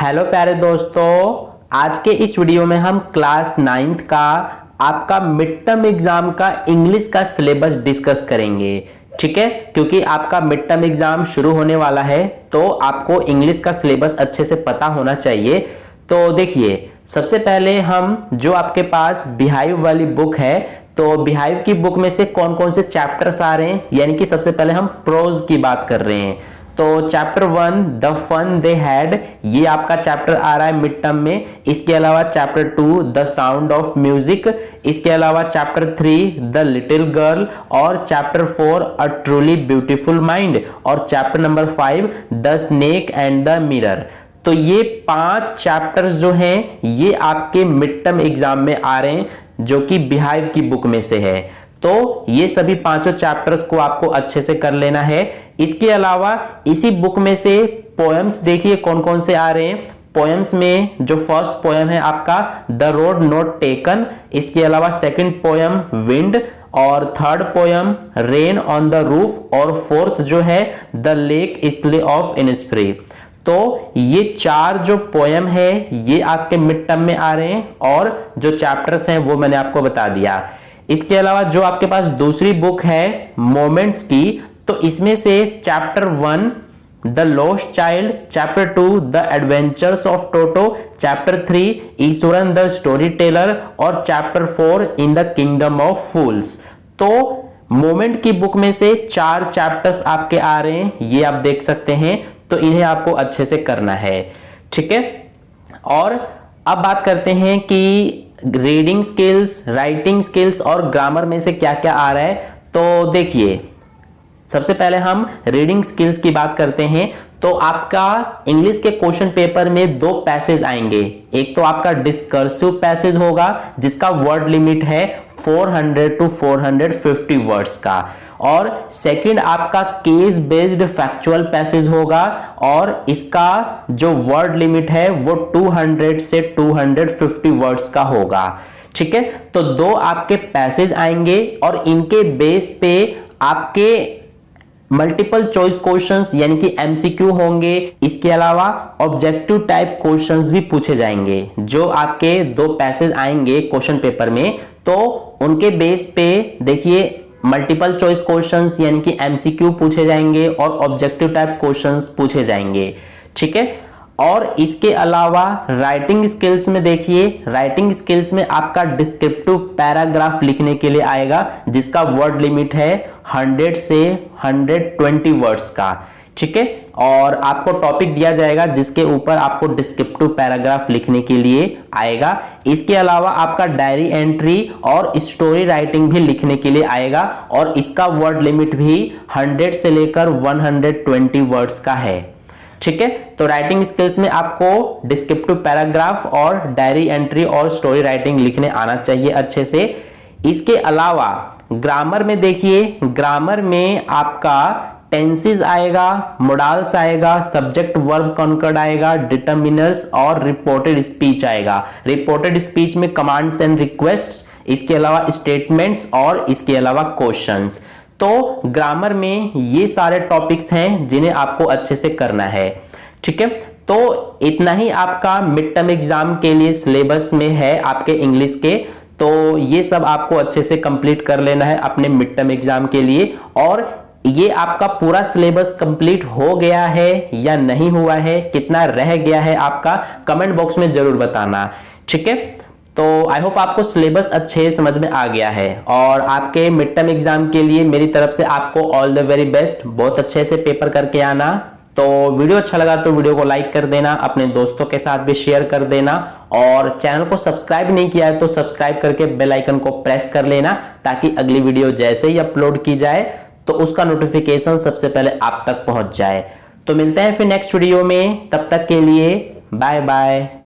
Hello प्यारे दोस्तों, आज के इस वीडियो में हम क्लास 9th का आपका मिड टर्म एग्जाम का इंग्लिश का सिलेबस डिस्कस करेंगे। ठीक है, क्योंकि आपका मिड टर्म एग्जाम शुरू होने वाला है तो आपको इंग्लिश का सिलेबस अच्छे से पता होना चाहिए। तो देखिए, सबसे पहले हम जो आपके पास बिहाइव वाली बुक है, तो बिहाइव की बुक में से कौन कौन से चैप्टर्स आ रहे हैं, यानी कि सबसे पहले हम प्रोज की बात कर रहे हैं। तो chapter 1 the fun they had, ये आपका चैप्टर आ रहा है मिड टर्म में। इसके अलावा chapter 2 the sound of music, इसके अलावा चैप्टर 3 द लिटिल गर्ल, और chapter 4 a truly beautiful mind, और chapter number 5 the snake and the mirror. तो ये 5 चैप्टर्स जो हैं ये आपके मिड टर्म एग्जाम में आ रहे हैं, जो कि बिहाइव की बुक में से है। तो ये सभी पांचों चैप्टर्स को आपको अच्छे से कर लेना है। इसके अलावा इसी बुक में से पोएम्स देखिए कौन कौन से आ रहे हैं। पोएम्स में जो फर्स्ट पोएम है आपका द रोड नॉट टेकन, इसके अलावा सेकंड पोएम विंड, और third poem rain on the roof, और फोर्थ जो है द लेक स्ले ऑफ इनस्प्रे। तो ये 4 जो पोएम है ये आपके मिड टर्म में आ रहे हैं, और जो चैप्टर्स हैं वो मैंने आपको बता दिया। इसके अलावा जो आपके पास दूसरी बुक है मोमेंट्स की, तो इसमें से chapter 1 the lost child, chapter 2 the adventures of Toto, chapter 3 Iswaran the storyteller, और chapter 4 in the kingdom of fools. तो मोमेंट की बुक में से 4 चैप्टर्स आपके आ रहे हैं, ये आप देख सकते हैं। तो इन्हें आपको अच्छे से करना है, ठीक है। और अब बात करते हैं कि रीडिंग स्किल्स, राइटिंग स्किल्स और ग्रामर में से क्या क्या आ रहा है। तो देखिए, सबसे पहले हम रीडिंग स्किल्स की बात करते हैं। तो आपका इंग्लिश के क्वेश्चन पेपर में 2 पैसेज आएंगे। एक तो आपका डिस्कर्सिव पैसेज होगा जिसका वर्ड लिमिट है 400 to 450 वर्ड्स का, और सेकंड आपका केस बेस्ड फैक्चुअल पैसेज होगा, और इसका जो वर्ड लिमिट है वो 200 से 250 वर्ड्स का होगा। ठीक है, तो 2 आपके पैसेज आएंगे और इनके बेस पे आपके मल्टीपल चॉइस क्वेश्चंस यानी कि एमसीक्यू होंगे। इसके अलावा ऑब्जेक्टिव टाइप क्वेश्चंस भी पूछे जाएंगे। जो आपके 2 पैसेज आएंगे क्वेश्चन पेपर में, तो उनके बेस पे देखिए मल्टीपल चॉइस क्वेश्चंस यानी कि एमसीक्यू पूछे जाएंगे और ऑब्जेक्टिव टाइप क्वेश्चंस पूछे जाएंगे। ठीक है, और इसके अलावा राइटिंग स्किल्स में देखिए, राइटिंग स्किल्स में आपका डिस्क्रिप्टिव पैराग्राफ लिखने के लिए आएगा जिसका वर्ड लिमिट है 100 से 120 वर्ड्स का। ठीक है, और आपको टॉपिक दिया जाएगा जिसके ऊपर आपको डिस्क्रिप्टिव पैराग्राफ लिखने के लिए आएगा। इसके अलावा आपका डायरी एंट्री और स्टोरी राइटिंग भी लिखने के लिए आएगा, और इसका वर्ड लिमिट भी 100 से लेकर 120 वर्ड्स का है। ठीक है, तो राइटिंग स्किल्स में आपको डिस्क्रिप्टिव पैराग्राफ और डायरी एंट्री और स्टोरी राइटिंग लिखने आना चाहिए अच्छे से। इसके अलावा ग्रामर में देखिए, ग्रामर में आपका टेंसेस आएगा, मोडाल्स आएगा, सब्जेक्ट वर्ब कॉन्कर्ड आएगा, डिटरमिनर्स और रिपोर्टेड स्पीच आएगा। रिपोर्टेड स्पीच में कमांड्स एंड रिक्वेस्ट्स, इसके अलावा स्टेटमेंट्स और इसके अलावा क्वेश्चंस। तो ग्रामर में ये सारे टॉपिक्स हैं जिन्हें आपको अच्छे से करना है। ठीक है, तो इतना ही आपका मिड टर्म एग्जाम के लिए सिलेबस में है आपके इंग्लिश के। तो ये सब आपको अच्छे से कंप्लीट कर लेना है अपने मिड टर्म एग्जाम के लिए। और ये आपका पूरा सिलेबस कंप्लीट हो गया है या नहीं हुआ है, कितना रह गया है आपका, कमेंट बॉक्स में जरूर बताना। ठीक है, तो आई होप आपको सिलेबस अच्छे समझ में आ गया है, और आपके मिड टर्म एग्जाम के लिए मेरी तरफ से आपको ऑल द वेरी बेस्ट। बहुत अच्छे से पेपर करके आना। तो वीडियो अच्छा लगा तो वीडियो को लाइक कर देना, अपने दोस्तों के साथ भी शेयर कर देना, और चैनल को सब्सक्राइब नहीं किया है तो सब्सक्राइब करके बेल आइकन को प्रेस कर लेना, ताकि अगली वीडियो जैसे ही अपलोड की जाए तो उसका नोटिफिकेशन सबसे पहले आप तक पहुंच जाए। तो मिलते हैं फिर नेक्स्ट वीडियो में, तब तक के लिए बाय बाय।